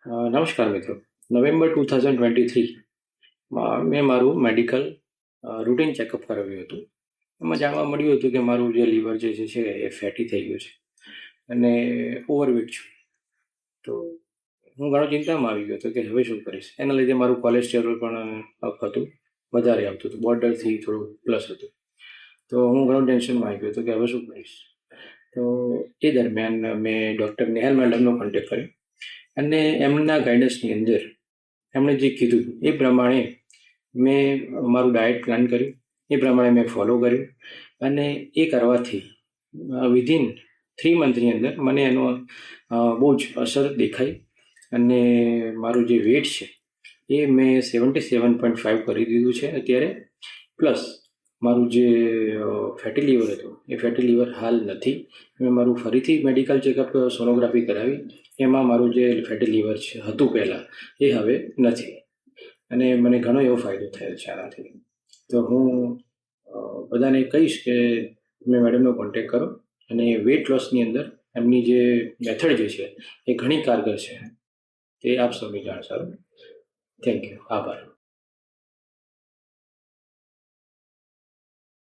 નમસ્કાર મિત્રો. નવેમ્બર 2023માં મેં મારું મેડિકલ રૂટીન ચેકઅપ કરાવ્યું હતું. એમાં જાણવા મળ્યું હતું કે મારું જે લીવર જે છે એ ફેટી થઈ ગયું છે અને ઓવરવેટ છું. તો હું ઘણો ચિંતામાં આવી ગયો હતો કે હવે શું કરીશ. એના લીધે મારું કોલેસ્ટેરોલ પણ અપ હતું, વધારે આવતું હતું, બોર્ડરથી થોડું પ્લસ હતું. તો હું ઘણો ટેન્શનમાં આવી ગયો હતો કે હવે શું કરીશ. તો એ દરમિયાન મેં ડૉક્ટર નેહલ મેડમનો કોન્ટેક્ટ કર્યો અને એમના ગાઈડન્સની અંદર એમણે જે કીધું એ પ્રમાણે મેં મારું ડાયટ પ્લાન કર્યું, એ પ્રમાણે મેં ફોલો કર્યું અને એ કરવાથી વિધિન 3 મંથની અંદર મને એનો બહુ જ અસર દેખાઈ અને મારું જે વેટ છે એ મેં 77.5 કરી દીધું છે અત્યારે. પ્લસ મારું જે ફેટી લીવર હતું એ ફેટી લીવર હાલ નથી. મેં મારું ફરીથી મેડિકલ ચેકઅપ સોનોગ્રાફી કરાવી, એમાં મારું જે ફેટી લીવર છે હતું પહેલાં એ હવે નથી અને મને ઘણો એવો ફાયદો થયો છે આનાથી. તો હું બધાને કહીશ કે તમે મેડમનો કોન્ટેક્ટ કરો અને વેટ લોસની અંદર એમની જે મેથડ જે છે એ ઘણી કારગર છે, તે આપ સૌની જાણ સારું. Thank you. આભાર.